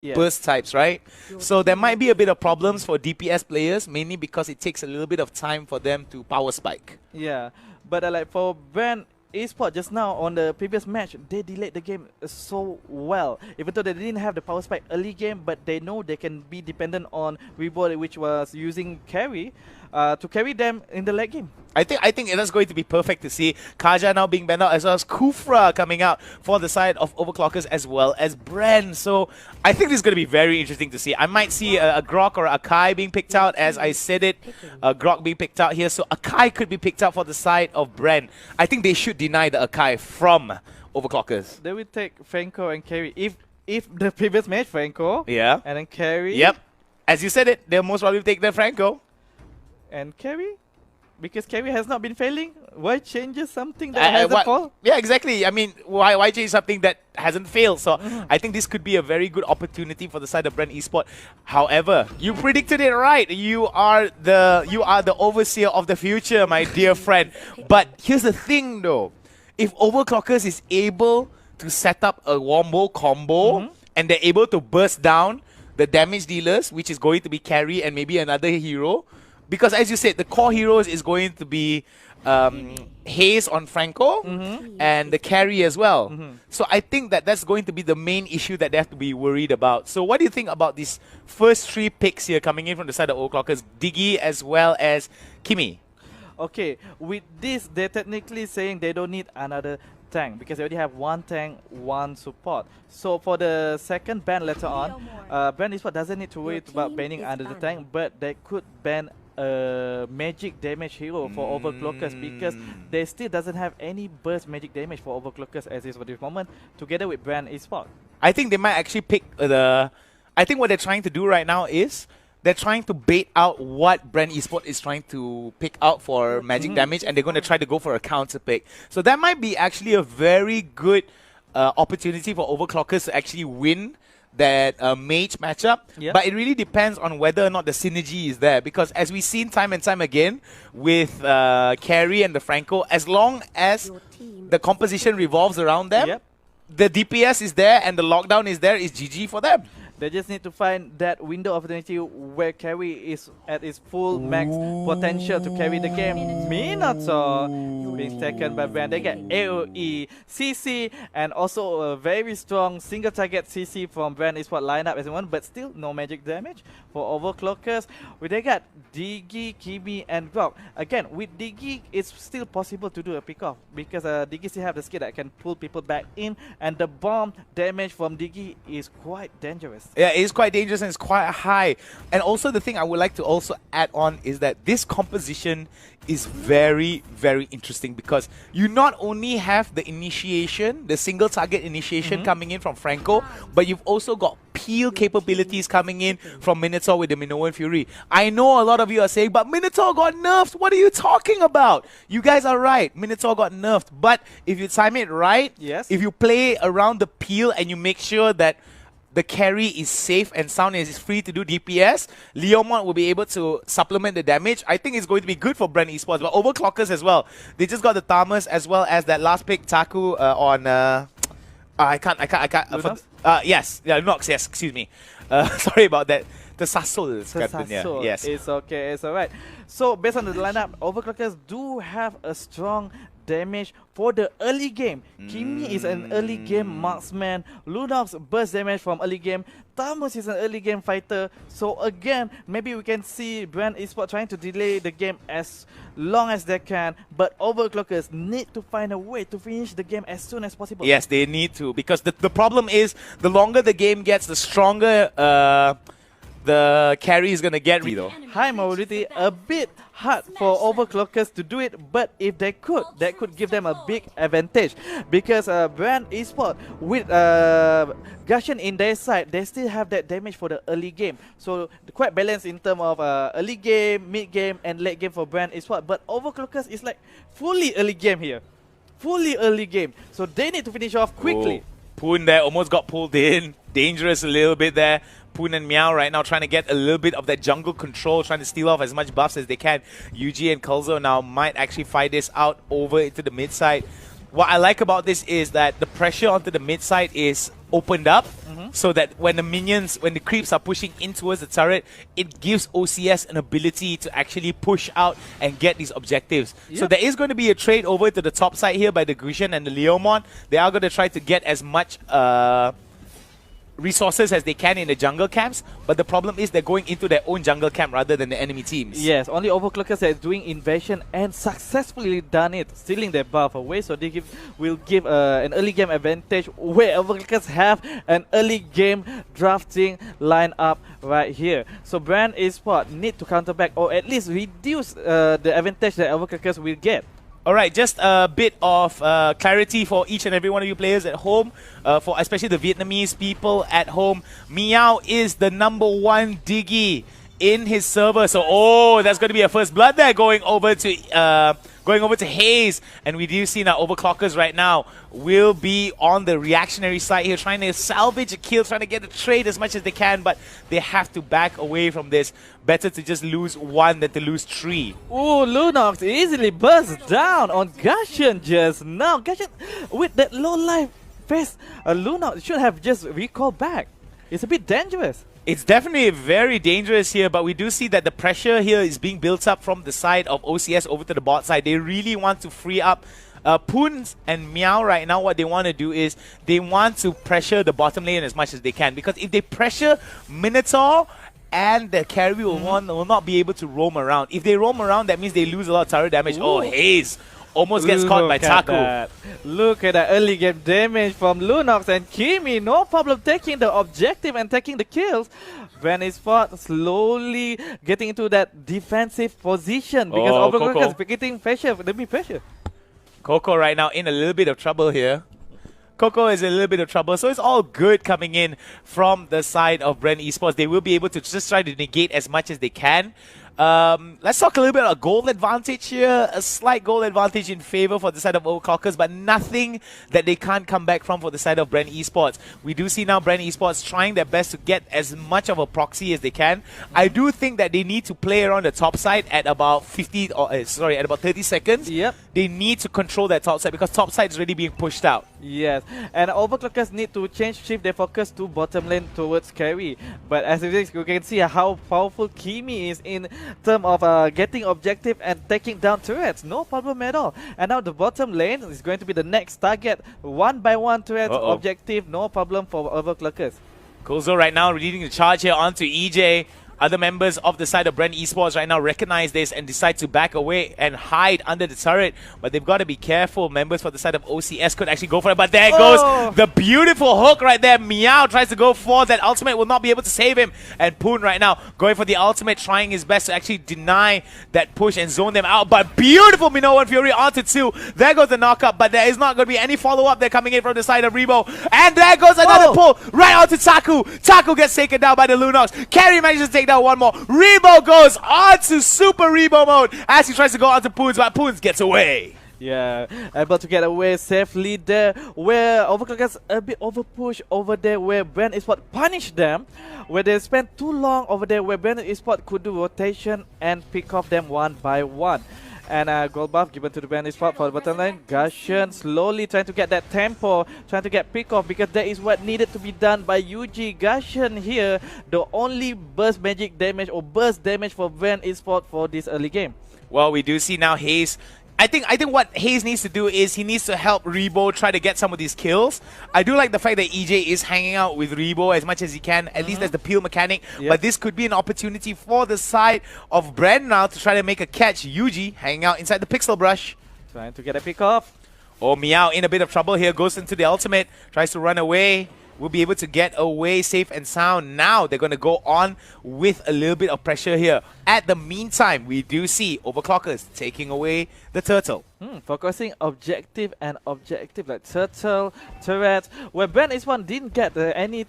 burst types, right? So there might be a bit of problems for DPS players, mainly because it takes a little bit of time for them to power spike. Yeah, but like for Bren Esports just now on the previous match, they delayed the game so well. Even though they didn't have the power spike early game, but they know they can be dependent on Reboot, which was using carry to carry them in the late game. I think that's going to be perfect to see. Kaja now being banned out, as well as Kufra coming out for the side of Overclockers, as well as Bren. So I think this is going to be very interesting to see. I might see a Grok or a Kai being picked out, as I said it. Grok being picked out here. So Akai could be picked out for the side of Bren. I think they should deny the Akai from Overclockers. They will take Franco and carry. If the previous match, Franco. Yeah. And then carry. Yep. As you said it, they'll most probably take the Franco. And carry? Because carry has not been failing. Why changes something that hasn't failed? Yeah, exactly. I mean, why change something that hasn't failed? So I think this could be a very good opportunity for the side of Bren Esports. However, you predicted it right. You are the overseer of the future, my dear friend. But here's the thing, though. If Overclockers is able to set up a wombo combo and they're able to burst down the damage dealers, which is going to be carry and maybe another hero. Because as you said, the core heroes is going to be Haze on Franco and the carry as well. So I think that's going to be the main issue that they have to be worried about. So what do you think about these first 3 picks here coming in from the side of Overclockers? Diggy as well as Kimi. Okay, with this, they're technically saying they don't need another tank because they already have 1 tank, 1 support. So for the second ban later on, Bren Esports doesn't need to worry about banning another tank, but they could ban a magic damage hero for Overclockers because they still doesn't have any burst magic damage for Overclockers as is for this moment, together with Bren Esports. I think they might actually pick the... I think what they're trying to do right now is they're trying to bait out what Bren Esports is trying to pick out for magic damage, and they're going to try to go for a counter pick. So that might be actually a very good opportunity for Overclockers to actually win that mage matchup. But it really depends on whether or not the synergy is there, because as we've seen time and time again with Carry and the Franco, as long as the composition revolves around them, the DPS is there and the lockdown is there, is GG for them. They just need to find that window of opportunity where carry is at its full max potential to carry the game. Minotaur being taken by Bren. They get AoE, CC, and also a very strong single target CC from Bren Esports lineup as one, but still no magic damage for Overclockers. They got Diggy, Kimi, and Grok. Again, with Diggy, it's still possible to do a pick-off because Diggy still have the skill that can pull people back in, and the bomb damage from Diggy is quite dangerous. Yeah, it is quite dangerous and it's quite high. And also the thing I would like to also add on is that this composition is very, very interesting because you not only have the initiation, the single target initiation coming in from Franco, but you've also got peel capabilities coming in from Minotaur with the Minoan Fury. I know a lot of you are saying, but Minotaur got nerfed. What are you talking about? You guys are right. Minotaur got nerfed. But if you time it right, if you play around the peel and you make sure that the carry is safe and sound and is free to do DPS, Leomont will be able to supplement the damage. I think it's going to be good for Bren Esports, but Overclockers as well. They just got the Thamas as well as that last pick, Taku, on... I can't... yes, Nox, yes, excuse me. Sorry about that. The Sasol, Captain, yeah. Yes. It's okay, it's alright. So, based on the lineup, Overclockers do have a strong damage for the early game. Kimi is an early game marksman. Lunox burst damage from early game. Thamus is an early game fighter. So again, maybe we can see Bren Esports trying to delay the game as long as they can. But Overclockers need to find a way to finish the game as soon as possible. Yes, they need to, because the problem is the longer the game gets, the stronger the carry is going to get. High mobility, a bit hard for Overclockers to do it, but if they could, that could give them a big advantage because Bren Esports with Guardian in their side, they still have that damage for the early game, so quite balanced in terms of early game, mid game, and late game for Bren Esports. But Overclockers is like fully early game here, fully early game, so they need to finish off quickly. Poon there almost got pulled in, dangerous a little bit there. Poon and Meow right now trying to get a little bit of that jungle control, trying to steal off as much buffs as they can. Yuji and Kulzo now might actually fight this out over into the mid side. what I like about this is that the pressure onto the mid side is opened up, so that when the creeps are pushing in towards the turret, it gives OCS an ability to actually push out and get these objectives. So there is going to be a trade over to the top side here by the Gusion and the Leomon. They are going to try to get as much resources as they can in the jungle camps, but the problem is they're going into their own jungle camp rather than the enemy teams. Yes, only Overclockers are doing invasion and successfully done it, stealing their buff away, so they will give an early game advantage where Overclockers have an early game drafting lineup right here. So Bren Esports need to counter back or at least reduce the advantage that Overclockers will get. Alright, just a bit of clarity for each and every one of you players at home, for especially the Vietnamese people at home. Meow is the #1 Diggy in his server, so that's going to be a first blood there going over to Hayes, and we do see now Overclockers right now will be on the reactionary side here, trying to salvage a kill, trying to get a trade as much as they can, but they have to back away from this. Better to just lose 1 than to lose 3. Oh, Lunox easily bursts down on Gusion just now. Gusion with that low life face, Lunox should have just recalled back. It's a bit dangerous. It's definitely very dangerous here, but we do see that the pressure here is being built up from the side of OCS over to the bot side. They really want to free up Poons and Meow right now. What they want to do is they want to pressure the bottom lane as much as they can, because if they pressure Minotaur and the carry will not be able to roam around. If they roam around, that means they lose a lot of turret damage. Ooh. Oh, Hayes almost gets caught by Taku. Look at that early game damage from Lunox and Kimi. No problem taking the objective and taking the kills. Bren Esports slowly getting into that defensive position because Overclockers is getting pressure. Let me pressure. Coco right now in a little bit of trouble here. Coco is a little bit of trouble, so it's all good coming in from the side of Bren Esports. They will be able to just try to negate as much as they can. Let's talk a little bit about goal advantage here. A slight goal advantage in favor for the side of Overclockers, but nothing that they can't come back from for the side of Bren Esports. We do see now Bren Esports trying their best to get as much of a proxy as they can. I do think that they need to play around the top side at about 30 seconds. Yep. They need to control that top side because top side is already being pushed out. Yes, and Overclockers need to shift their focus to bottom lane towards carry. But as it is, you can see how powerful Kimi is in terms of getting objective and taking down turrets. No problem at all. And now the bottom lane is going to be the next target. 1 by 1 turrets objective, no problem for Overclockers. Kozo right now leading the charge here onto EJ. Other members of the side of Bren Esports right now recognize this and decide to back away and hide under the turret. But they've got to be careful. Members for the side of OCS could actually go for it. But there goes the beautiful hook right there. Meow tries to go for that. Ultimate will not be able to save him. And Poon right now going for the ultimate, trying his best to actually deny that push and zone them out. But beautiful Minoan Fury onto 2. There goes the knockup. But there is not going to be any follow-up there coming in from the side of Rebo. And there goes another pull right onto Taku. Taku gets taken down by the Lunox. Carry manages to take down one more. Rebo goes on to Super Rebo mode as he tries to go onto Poons, but Poons gets away. Yeah, able to get away safely there, where Overclockers a bit overpush over there, where Bren Esports punished them, where they spent too long over there, where Bren Esports could do rotation and pick off them 1 by 1. And gold buff given to the Bren Esports for the bottom lane. Gusion slowly trying to get that tempo, trying to get pick off, because that is what needed to be done by UG. Gusion here, the only burst magic damage or burst damage for Bren Esports for this early game. Well, we do see now Hayes. I think what Hayes needs to do is he needs to help Rebo try to get some of these kills. I do like the fact that EJ is hanging out with Rebo as much as he can. At least there's the peel mechanic. Yep. But this could be an opportunity for the side of Bren now to try to make a catch. Yuji hanging out inside the pixel brush. Trying to get a pick off. Oh, Meow in a bit of trouble here. Goes into the ultimate. Tries to run away. Will be able to get away safe and sound. Now they're going to go on with a little bit of pressure here. At the meantime, we do see Overclockers taking away the turtle. Focusing objective and objective like turtle, turret, where Bren Esports didn't get any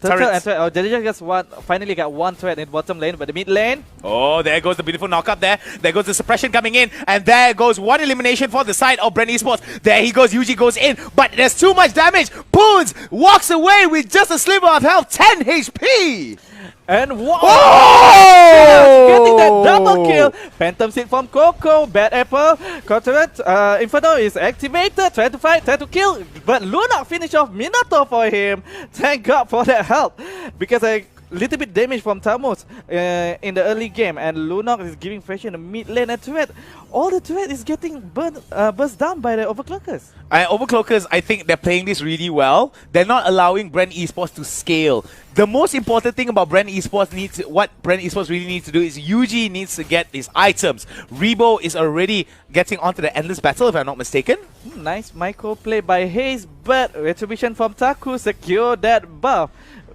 Turtle and turrets. Threat. Oh, they just finally got one threat in bottom lane, but the mid lane. Oh, there goes the beautiful knock-up there. There goes the suppression coming in. And there goes one elimination for the side of Bren Esports. There he goes. Yuji goes in. But there's too much damage. Poons walks away with just a sliver of health. 10 HP. And wow! Oh! Getting that double kill. Phantom Seed from Coco. Bad Apple. Corporate Inferno is activated. Trying to fight, trying to kill. But Luna finish off Minato for him. Thank God for that help. Because a little bit damage from Tamus in the early game. And Lunok is giving pressure in the mid lane. And turret, all the turret is getting burst down by the Overclockers. Overclockers, I think they're playing this really well. They're not allowing Bren Esports to scale. The most important thing about Bren Esports what Bren Esports really needs to do is Yuji needs to get his items. Rebo is already getting onto the endless battle, if I'm not mistaken. Nice micro play by Hayes, but Retribution from Taku secure that buff.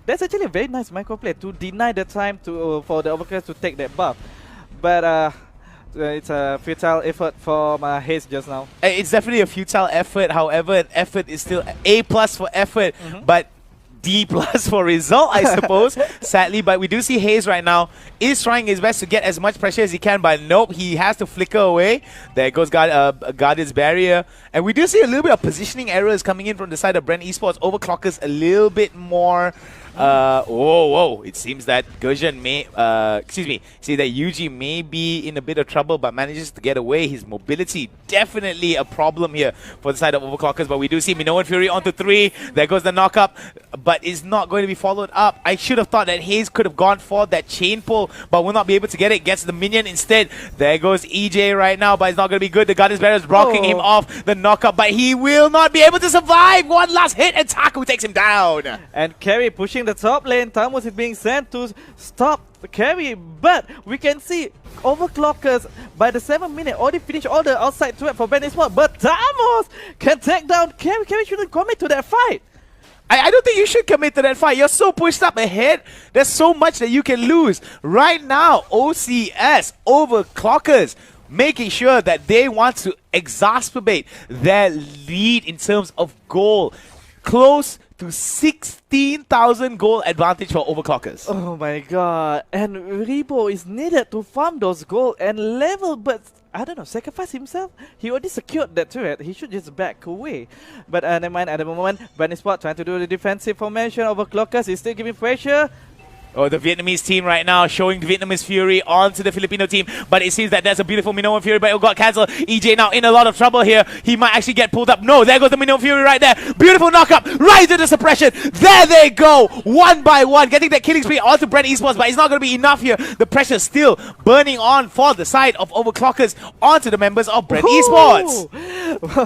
That's actually a very nice micro play to deny the time for the Overclockers to take that buff. But it's a futile effort from Hayes just now. It's definitely a futile effort. However, an effort is still A+ for effort, but D+ for result, I suppose. Sadly, but we do see Hayes right now is trying his best to get as much pressure as he can, but nope, he has to flicker away. There goes Guardian's Barrier. And we do see a little bit of positioning errors coming in from the side of Bren Esports. Overclockers a little bit more. Whoa, it seems that Gurjan see that Yuji may be in a bit of trouble, but manages to get away. His mobility definitely a problem here for the side of Overclockers, but we do see Minoan Fury onto 3. There goes the knock-up, but it's not going to be followed up. I should have thought that Hayes could have gone for that chain pull, but will not be able to get it. Gets the minion instead. There goes EJ right now, but it's not going to be good. The Guardian's Barrier is blocking him off the knock-up, but he will not be able to survive. One last hit, and Taku takes him down. And Carry pushing the top lane. Tamus is being sent to stop the Carry, but we can see Overclockers by the 7th minute already finished all the outside threat for Bren Esports, but Tamus can take down Carry. Carry shouldn't commit to that fight. I don't think you should commit to that fight. You're so pushed up ahead. There's so much that you can lose. Right now, OCS, Overclockers, making sure that they want to exacerbate their lead in terms of goal. Close to 16,000 goal advantage for Overclockers. Oh my god. And Rebo is needed to farm those gold and level, but I don't know, sacrifice himself? He already secured that turret. He should just back away. But never mind, at the moment, Bren Esports trying to do the defensive formation. Overclockers is still giving pressure. Oh, the Vietnamese team right now showing the Vietnamese Fury onto the Filipino team. But it seems that there's a beautiful Minoan Fury, but it got cancelled. EJ now in a lot of trouble here. He might actually get pulled up. No, there goes the Minoan Fury right there. Beautiful knockup right to the suppression. There they go. One by one. Getting that killing spree onto Bren Esports, but it's not going to be enough here. The pressure still burning on for the side of Overclockers onto the members of Bren Esports.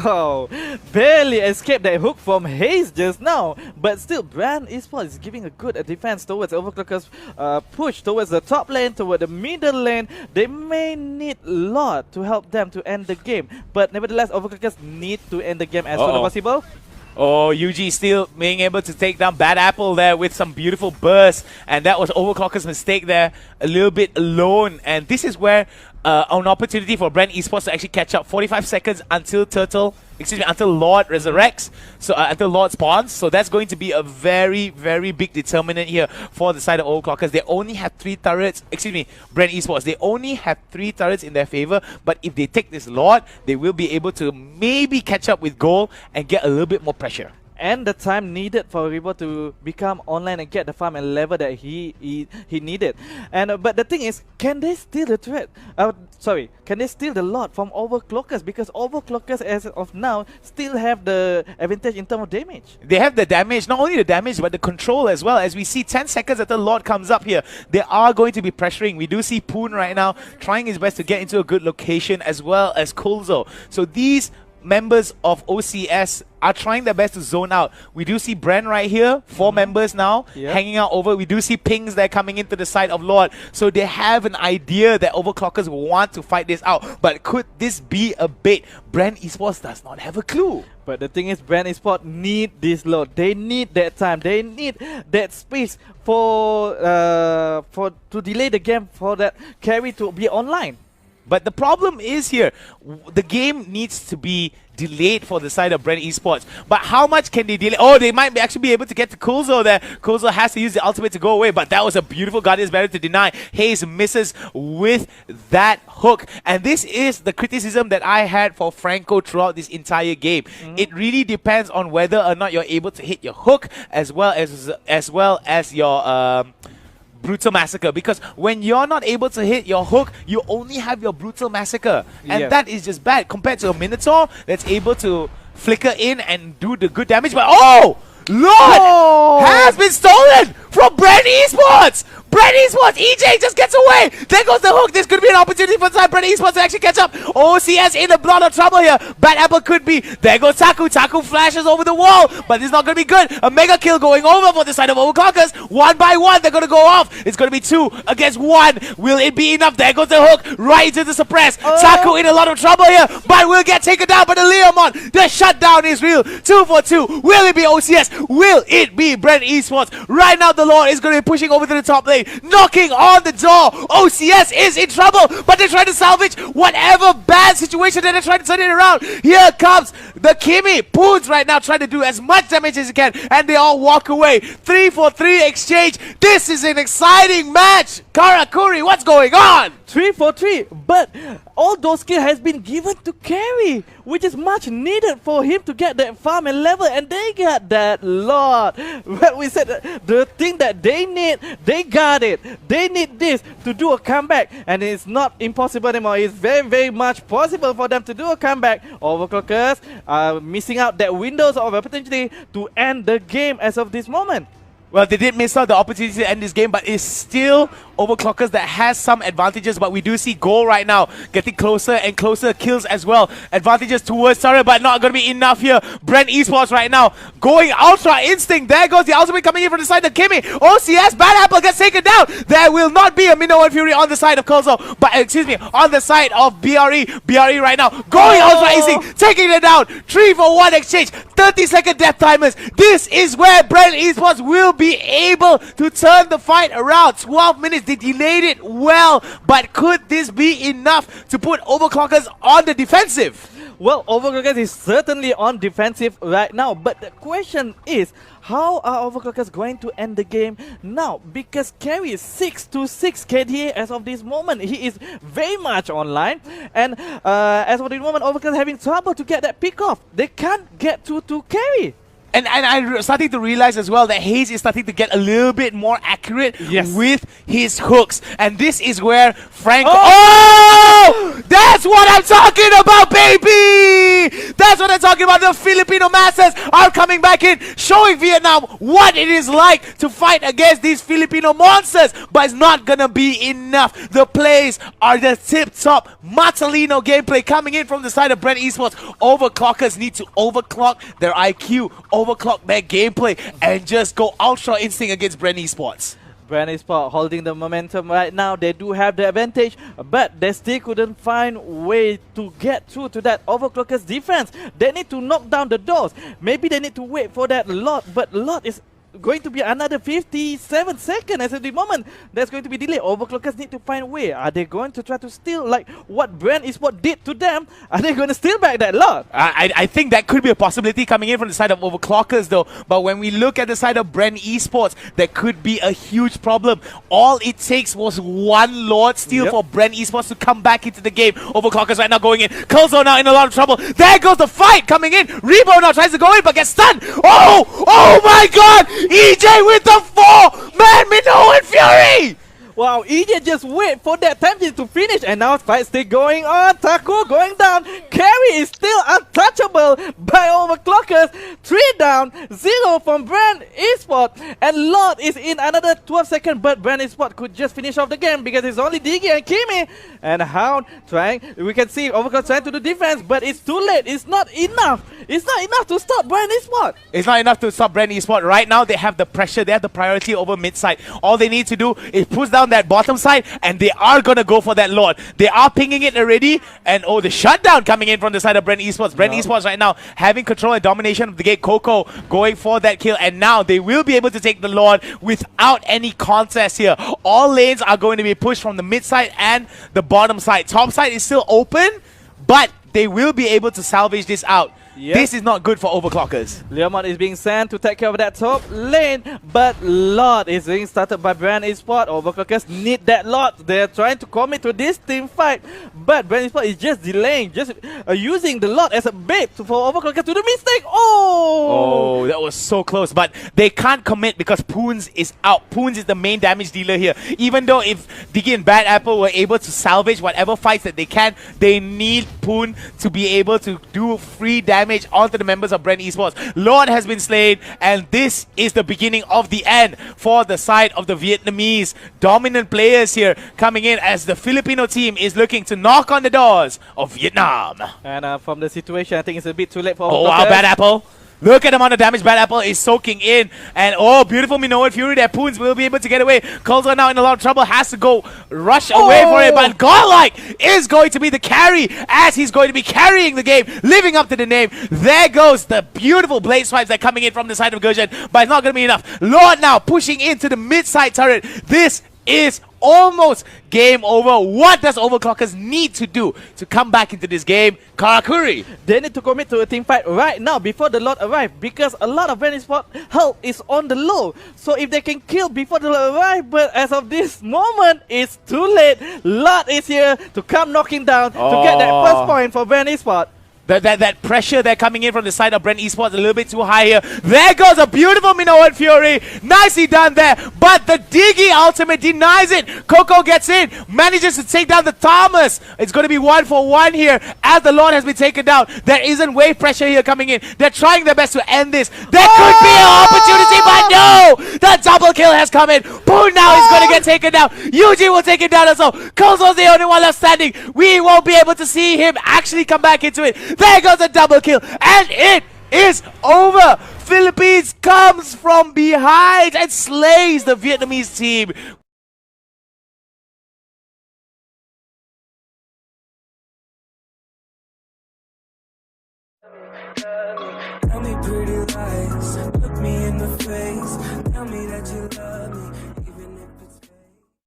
Wow. Barely escaped that hook from Hayes just now. But still, Bren Esports is giving a good defense towards Overclockers. Push towards the top lane, toward the middle lane. They may need a lot to help them to end the game, but nevertheless, Overclockers need to end the game as soon as possible. Oh, Yuji still being able to take down Bad Apple there with some beautiful bursts, and that was Overclocker's mistake there, a little bit alone. And this is where an opportunity for Bren Esports to actually catch up. 45 seconds until until Lord resurrects, so until Lord spawns. So that's going to be a very, very big determinant here for the side of Overclockers. They only have 3 turrets, Bren Esports, they only have 3 turrets in their favor, but if they take this Lord, they will be able to maybe catch up with goal and get a little bit more pressure. And the time needed for Rebo to become online and get the farm and level that he needed. And but the thing is, can they steal the threat? Can they steal the lot from Overclockers? Because Overclockers as of now still have the advantage in terms of damage. They have the damage, not only the damage, but the control as well. As we see 10 seconds after Lord comes up here, they are going to be pressuring. We do see Poon right now trying his best to get into a good location, as well as Kulzo. So these members of OCS are trying their best to zone out. We do see Bren right here, 4 members now, hanging out over. We do see pings there coming into the side of Lord. So they have an idea that Overclockers want to fight this out. But could this be a bait? Bren Esports does not have a clue. But the thing is, Bren Esports need this load. They need that time. They need that space for to delay the game for that carry to be online. But the problem is here, the game needs to be delayed for the side of Bren Esports. But how much can they delay? Oh, they might actually be able to get to Kulzo there. Kulzo has to use the ultimate to go away, but that was a beautiful Guardian's Barrier to deny. Hayes misses with that hook. And this is the criticism that I had for Franco throughout this entire game. It really depends on whether or not you're able to hit your hook as well as your Brutal Massacre, because when you're not able to hit your hook, you only have your Brutal Massacre, and that is just bad compared to a Minotaur that's able to flicker in and do the good damage. But oh, Lord has been stolen from Bren Esports. Bren Esports, EJ just gets away. There goes the hook. This could be an opportunity for Bren Esports to actually catch up. OCS in a lot of trouble here. Bad Apple could be. There goes Taku. Taku flashes over the wall, but it's not going to be good. A mega kill going over for the side of Overclockers. One by one, they're going to go off. It's going to be 2 against 1. Will it be enough? There goes the hook right into the suppress. Taku in a lot of trouble here, but will get taken down by the Leomon. The shutdown is real. 2 for 2. Will it be OCS? Will it be Bren Esports? Right now, the Lord is going to be pushing over to the top lane, knocking on the door. OCS is in trouble, but they're trying to salvage whatever bad situation that they're trying to turn it around. Here comes the Kimi. Poons right now trying to do as much damage as he can, and they all walk away. 3 for 3 exchange. This is an exciting match. Karakuri, what's going on? 3 for 3, but all those skills has been given to Carry, which is much needed for him to get that farm and level, and they got that lot. Well, we said the thing that they need, they got it. They need this to do a comeback, and it's not impossible anymore. It's very, very much possible for them to do a comeback. Overclockers are missing out that windows of opportunity to end the game as of this moment. Well, they did miss out the opportunity to end this game, but it's still Overclockers that has some advantages. But we do see Goal right now getting closer and closer, kills as well. Advantages towards Sarah, but not going to be enough here. Bren Esports right now going Ultra Instinct. There goes the ultimate coming in from the side of Kimi. OCS, Bad Apple gets taken down. There will not be a Minnow and Fury on the side of Kulzo, but excuse me, on the side of BRE. BRE right now going Ultra Instinct, taking it down. 3 for 1 exchange, 30-second death timers. This is where Bren Esports will be able to turn the fight around. 12 minutes, they delayed it well, but could this be enough to put Overclockers on the defensive? Well, Overclockers is certainly on defensive right now, but the question is, how are Overclockers going to end the game now? Because Carry is 6-6 KDA as of this moment. He is very much online, and as of this moment, Overclockers having trouble to get that pick off. They can't get to Carry. And I'm starting to realize as well that Hayes is starting to get a little bit more accurate with his hooks. And this is where Frank... Oh! That's what I'm talking about, baby! That's what I'm talking about. The Filipino Masters are coming back in, showing Vietnam what it is like to fight against these Filipino monsters. But it's not going to be enough. The plays are the tip-top Matalino gameplay coming in from the side of Bren Esports. Overclockers need to overclock their IQ, overclock their gameplay, and just go Ultra Instinct against Bren Esports. Bren Esports holding the momentum right now. They do have the advantage, but they still couldn't find way to get through to that Overclockers defense. They need to knock down the doors. Maybe they need to wait for that lot, but lot is going to be another 57 seconds at the moment. That's going to be delayed. Overclockers need to find a way. Are they going to try to steal like what Bren Esports did to them? Are they going to steal back that lot? I think that could be a possibility coming in from the side of Overclockers though. But when we look at the side of Bren Esports, there could be a huge problem. All it takes was one Lord steal for Bren Esports to come back into the game. Overclockers right now going in. Kulzo now in a lot of trouble. There goes the fight coming in. Rebo now tries to go in but gets stunned. Oh my god! EJ with the 4-man Minnow and Fury! Wow, EJ just wait for that time to finish, and now fight still going on. Taku going down. Carry is still untouchable by Overclockers. 3 down, 0 from Bren Esports, and Lord is in another 12 seconds, but Bren Esports could just finish off the game because it's only Digi and Kimi. And Hound trying, we can see Overclockers trying to do defense, but it's too late. It's not enough. It's not enough to stop Bren Esports. It's not enough to stop Bren Esports. Right now, they have the pressure. They have the priority over mid-side. All they need to do is push down that bottom side, and they are going to go for that Lord. They are pinging it already, and the shutdown coming in from the side of Bren Esports. Bren Esports right now having control and domination of the gate. Coco going for that kill, and now they will be able to take the Lord without any contest here. All lanes are going to be pushed from the mid side and the bottom side. Top side is still open, but they will be able to salvage this out. Yep. This is not good for Overclockers. Leomon is being sent to take care of that top lane, but Lord is being started by Bren Esports. Overclockers need that Lord. They're trying to commit to this team fight, but Bren Esports is just delaying, just using the Lord as a bait for Overclockers to do mistake. Oh, that was so close, but they can't commit because Poons is out. Poons is the main damage dealer here. Even though if Diggy and Bad Apple were able to salvage whatever fights that they can, they need Poon to be able to do free damage onto the members of Bren Esports. Lord has been slain, and this is the beginning of the end for the side of the Vietnamese dominant players here coming in as the Filipino team is looking to knock on the doors of Vietnam. And from the situation, I think it's a bit too late for Oh Overclockers. wow, Bad Apple. Look at the amount of damage Bad Apple is soaking in. And oh, beautiful Minoan Fury there. Poons will be able to get away. Coulter now in a lot of trouble. Has to go rush away for it. But Godlike is going to be the carry as he's going to be carrying the game, living up to the name. There goes the beautiful blade swipes that are coming in from the side of Gurjan. But it's not going to be enough. Lord now pushing into the mid-side turret. This is almost game over. What does Overclockers need to do to come back into this game? Karakuri. They need to commit to a team fight right now before the Lord arrive, because a lot of Bren Esports health is on the low. So if they can kill before the Lord arrive, but as of this moment, it's too late. Lord is here to come knocking down to get that first point for Bren Esports. That pressure there coming in from the side of Bren Esports a little bit too high here. There goes a beautiful Minoan Fury. Nicely done there. But the Diggy ultimate denies it. Coco gets in. Manages to take down the Thomas. It's going to be 1-for-1 here as the Lord has been taken down. There isn't wave pressure here coming in. They're trying their best to end this. There could be an opportunity, but no! The double kill has come in. Poon now is going to get taken down. Yuji will take it down as well. Kozo's the only one left standing. We won't be able to see him actually come back into it. There goes a double kill, and it is over. Philippines comes from behind and slays the Vietnamese team. Tell me pretty lies, look me in the face, tell me that you love me.